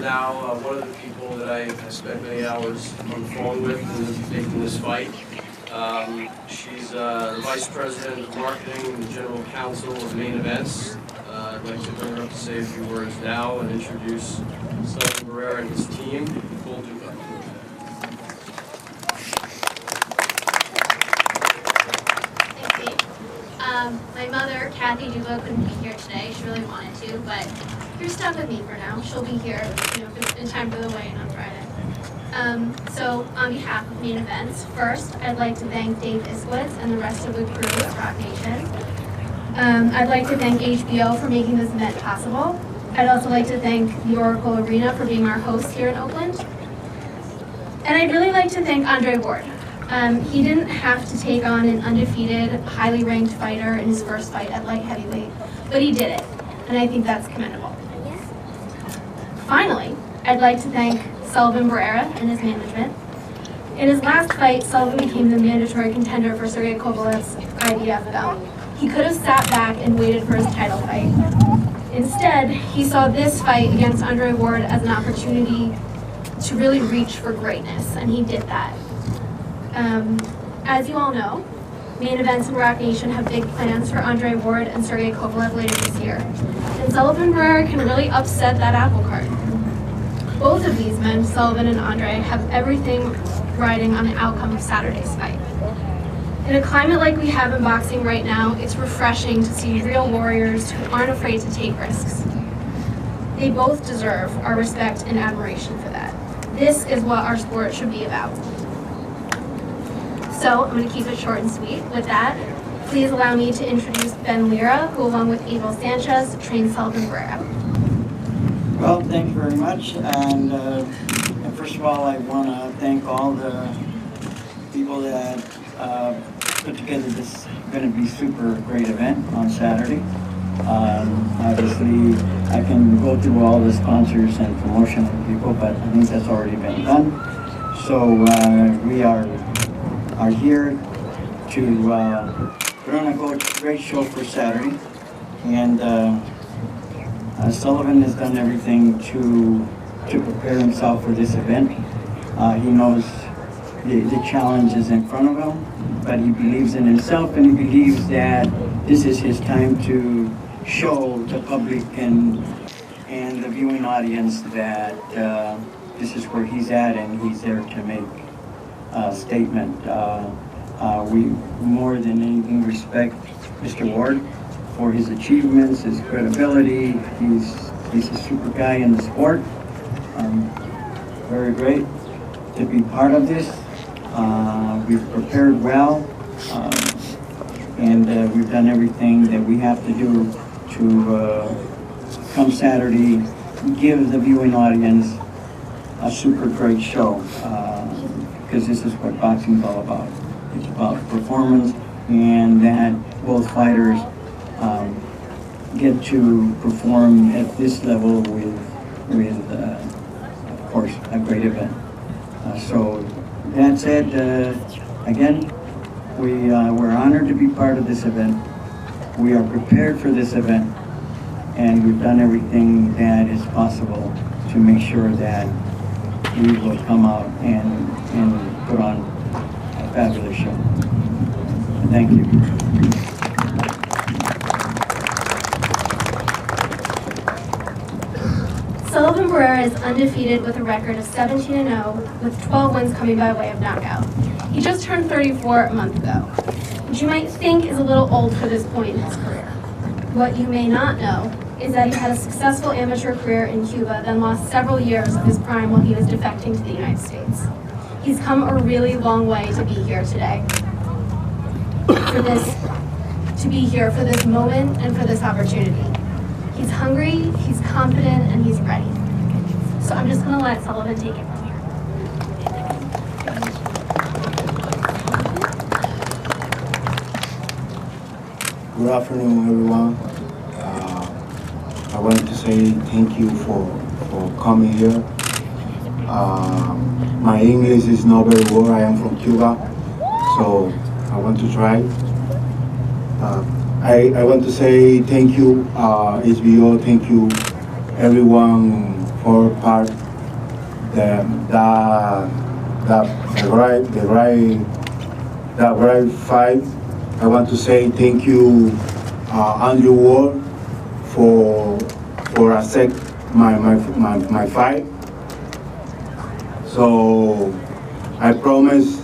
now one of the people that I spent many hours on the phone with in making this fight. She's the Vice President of Marketing and the General Counsel of Main Events. I'd like to bring her up to say a few words now and introduce Sullivan Barrera and his team. We'll do that. My mother, Kathy Duba, couldn't be here today. She really wanted to, but you're stuck with me for now. She'll be here, in time for the weigh-in on Friday. So, on behalf of Main Events, first, I'd like to thank Dave Iskowitz and the rest of the crew at Rock Nation. I'd like to thank HBO for making this event possible. I'd also like to thank the Oracle Arena for being our host here in Oakland. And I'd really like to thank Andre Ward. He didn't have to take on an undefeated, highly ranked fighter in his first fight at light heavyweight, but he did it, and I think that's commendable. Finally, I'd like to thank Sullivan Barrera and his management. In his last fight, Sullivan became the mandatory contender for Sergey Kovalev's IBF belt. He could have sat back and waited for his title fight. Instead, he saw this fight against Andre Ward as an opportunity to really reach for greatness, and he did that. As you all know, Main Events and Rock Nation have big plans for Andre Ward and Sergey Kovalev later this year. And Sullivan Barrera can really upset that apple cart. Both of these men, Sullivan and Andre, have everything riding on the outcome of Saturday's fight. In a climate like we have in boxing right now, it's refreshing to see real warriors who aren't afraid to take risks. They both deserve our respect and admiration for that. This is what our sport should be about. So I'm going to keep it short and sweet. With that, please allow me to introduce Ben Lira, who along with Abel Sanchez, trained Sullivan Barrera. Well, thank you very much. And first of all, I want to thank all the people that put together this going to be super great event on Saturday. Obviously, I can go through all the sponsors and promotional people, but I think that's already been done. So we are here to put on a great show for Saturday, and Sullivan has done everything to prepare himself for this event. He knows the challenge is in front of him, but he believes in himself, and he believes that this is his time to show the public and the viewing audience that this is where he's at, and he's there to make statement. We more than anything respect Mr. Ward for his achievements, his credibility. He's a super guy in the sport. Very great to be part of this. We've prepared well, and we've done everything that we have to do to come Saturday, give the viewing audience a super great show. Because this is what boxing is all about. It's about performance, and that both fighters get to perform at this level with of course, a great event. So that said, again, we're honored to be part of this event. We are prepared for this event, and we've done everything that is possible to make sure that we will come out and put on a fabulous show. Thank you. Sullivan Barrera is undefeated with a record of 17-0, with 12 wins coming by way of knockout. He just turned 34 a month ago, which you might think is a little old for this point in his career. What you may not know is that he had a successful amateur career in Cuba, then lost several years of his prime while he was defecting to the United States. He's come a really long way to be here today. To be here for this moment and for this opportunity. He's hungry, he's confident, and he's ready. So I'm just gonna let Sullivan take it from here. Good afternoon, everyone. I want to say thank you for coming here. My English is not very well. I am from Cuba, so I want to try. I want to say thank you, HBO, thank you everyone for part the right fight. I want to say thank you, Andrew Ward, for accept my fight. So I promise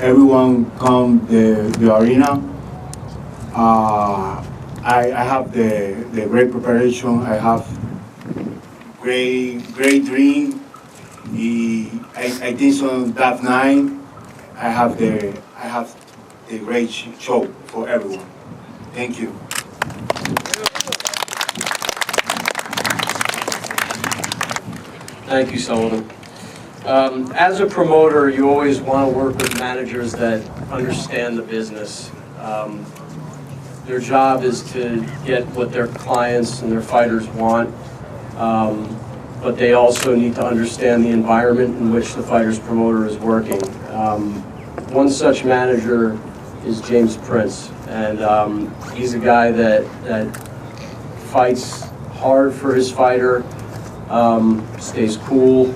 everyone come the arena. I have the great preparation. I have great dream. I think so that night I have the great show for everyone. Thank you. Thank you, Sullivan. As a promoter, you always want to work with managers that understand the business. Their job is to get what their clients and their fighters want, but they also need to understand the environment in which the fighter's promoter is working. One such manager is James Prince, and he's a guy that fights hard for his fighter, stays cool,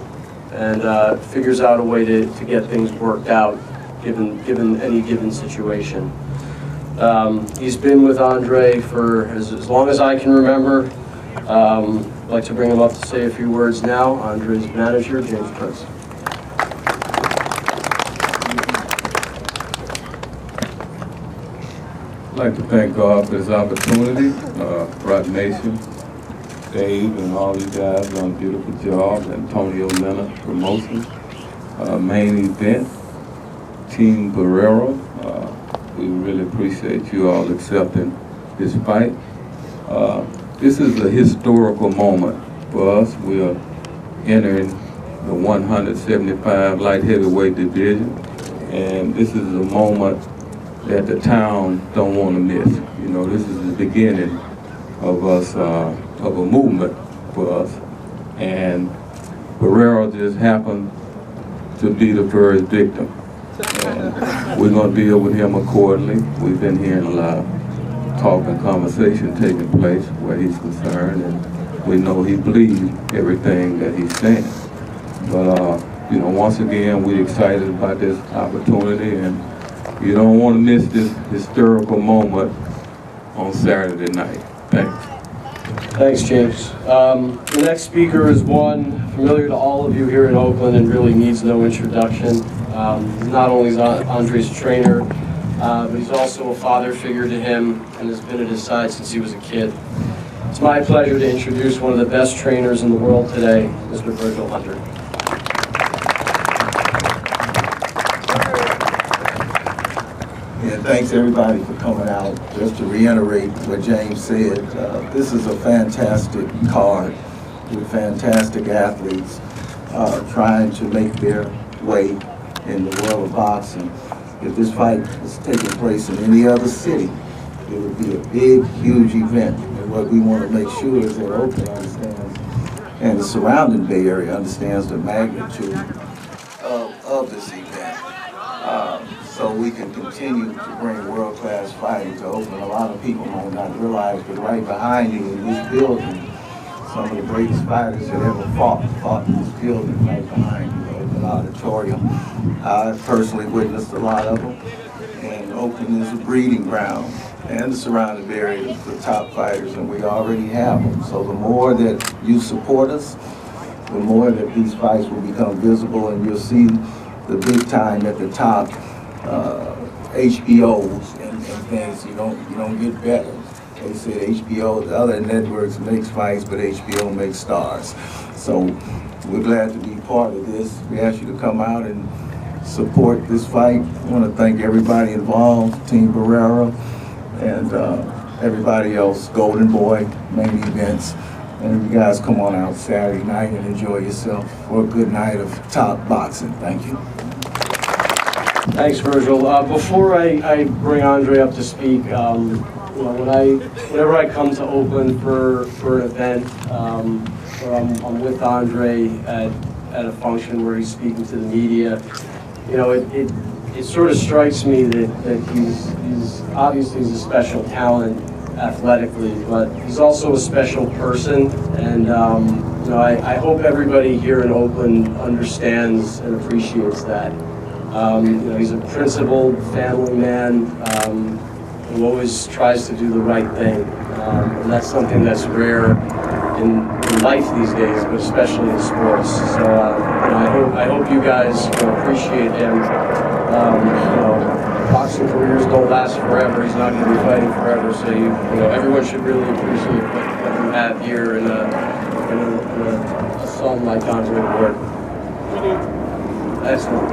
and figures out a way to get things worked out given any given situation. He's been with Andre for as long as I can remember. I'd like to bring him up to say a few words now. Andre's manager, James Prince. I'd like to thank God for this opportunity, Rock Nation, Dave, and all you guys done a beautiful job. Antonio Leonard Promotion, main event, Team Barrera. We really appreciate you all accepting this fight. This is a historical moment for us. We are entering the 175 light heavyweight division, and this is a moment that the town don't want to miss. You know, this is the beginning of us, of a movement for us, and Barrera just happened to be the first victim. And we're going to deal with him accordingly. We've been hearing a lot of talk and conversation taking place where he's concerned, and we know he believes everything that he's saying. But, you know, once again, we're excited about this opportunity, and you don't want to miss this historical moment on Saturday night. Thanks. Thanks, James. The next speaker is one familiar to all of you here in Oakland and really needs no introduction. Not only is Andre's trainer, but he's also a father figure to him and has been at his side since he was a kid. It's my pleasure to introduce one of the best trainers in the world today, Mr. Virgil Hunter. Yeah, thanks everybody for coming out. Just to reiterate what James said, this is a fantastic card with fantastic athletes trying to make their way in the world of boxing. If this fight was taking place in any other city, it would be a big, huge event. And what we want to make sure is that Oakland understands, and the surrounding Bay Area understands the magnitude of this event. So we can continue to bring world-class fighting to Oakland. A lot of people might not realize, but right behind you in this building, some of the greatest fighters that ever fought in this building right behind you, Oakland Auditorium. I've personally witnessed a lot of them, and Oakland is a breeding ground and the surrounding areas for top fighters, and we already have them. So the more that you support us, the more that these fights will become visible, and you'll see the big time at the top. HBOs and things, you don't get better. They said HBO, the other networks makes fights, but HBO makes stars. So we're glad to be part of this. We ask you to come out and support this fight. I want to thank everybody involved, Team Barrera, and everybody else, Golden Boy, main events. And you guys come on out Saturday night and enjoy yourself for a good night of top boxing. Thank you. Thanks, Virgil. Before I bring Andre up to speak, you know, whenever I come to Oakland for an event, or I'm with Andre at a function where he's speaking to the media, you know, it sort of strikes me that he's obviously a special talent athletically, but he's also a special person, and I hope everybody here in Oakland understands and appreciates that. He's a principled family man who always tries to do the right thing. And that's something that's rare in life these days, but especially in sports. So I hope you guys appreciate him. Boxing careers don't last forever. He's not going to be fighting forever. So everyone should really appreciate what you have here in a son like Andre Ward. Excellent.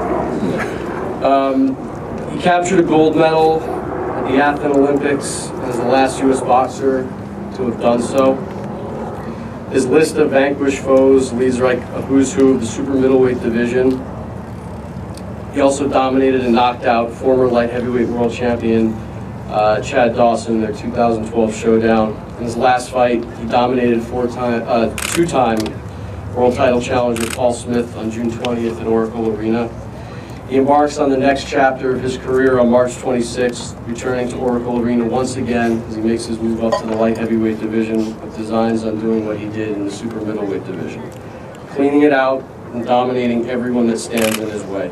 He captured a gold medal at the Athens Olympics and is the last U.S. boxer to have done so. His list of vanquished foes leads like a who's who of the super middleweight division. He also dominated and knocked out former light heavyweight world champion Chad Dawson in their 2012 showdown. In his last fight, he dominated two-time world title challenger Paul Smith on June 20th at Oracle Arena. He embarks on the next chapter of his career on March 26th, returning to Oracle Arena once again as he makes his move up to the light heavyweight division with designs on doing what he did in the super middleweight division, cleaning it out and dominating everyone that stands in his way.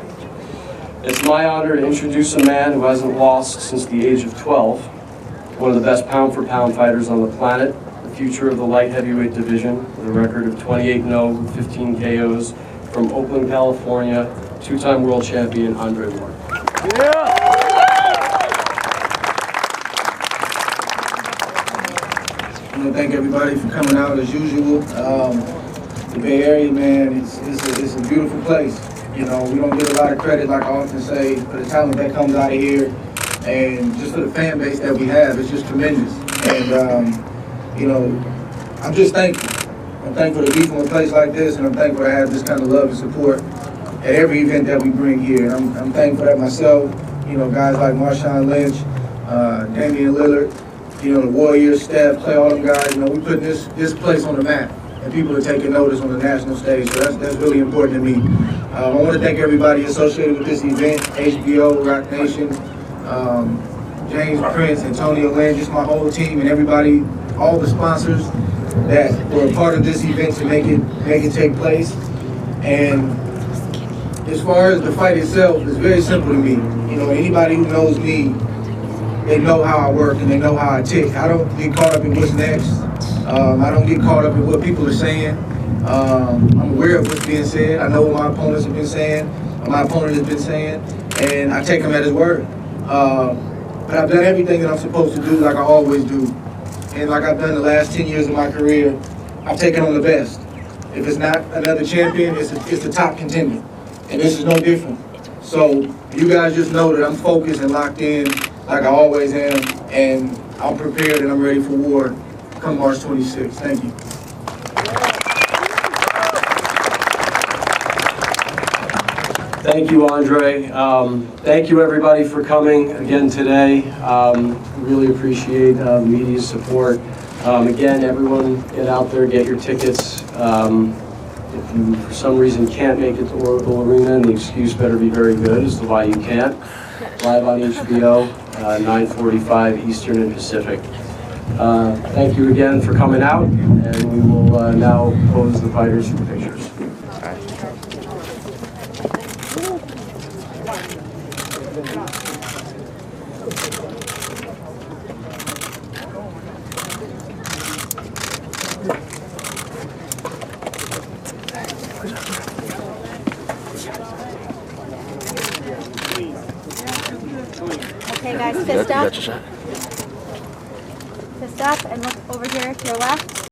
It's my honor to introduce a man who hasn't lost since the age of 12, one of the best pound-for-pound fighters on the planet, the future of the light heavyweight division, with a record of 28-0 with 15 KOs, from Oakland, California, two-time world champion Andre Ward. Yeah. I want to thank everybody for coming out as usual. The Bay Area, man, it's a beautiful place. We don't get a lot of credit, like I often say, for the talent that comes out of here, and just for the fan base that we have. It's just tremendous. And I'm just thankful. I'm thankful to be from a place like this, and I'm thankful to have this kind of love and support at every event that we bring here. And I'm thankful that myself, guys like Marshawn Lynch, Damian Lillard, the Warriors staff, Clay, all them guys, we put this place on the map, and people are taking notice on the national stage. So that's really important to me. I want to thank everybody associated with this event, HBO, Rock Nation, James Prince, Antonio Lynn, just my whole team, and everybody, all the sponsors that were a part of this event to make it take place. And as far as the fight itself, it's very simple to me. Anybody who knows me, they know how I work and they know how I tick. I don't get caught up in what's next. I don't get caught up in what people are saying. I'm aware of what's being said. I know what my opponents have been saying, what my opponent has been saying, and I take him at his word. But I've done everything that I'm supposed to do like I always do. And like I've done the last 10 years of my career, I've taken on the best. If it's not another champion, it's the top contender. And this is no different. So you guys just know that I'm focused and locked in like I always am, and I'm prepared and I'm ready for war come March 26th. Thank you. Thank you, Andre. Thank you, everybody, for coming again today. Really appreciate the media's support. Again, everyone, get out there, get your tickets. If you, for some reason, can't make it to Oracle Arena, and the excuse better be very good as to why you can't. Live on HBO, 9:45 Eastern and Pacific. Thank you again for coming out, and we will now pose the fighters for pictures. Okay guys, fist up. Fist up and look over here to your left.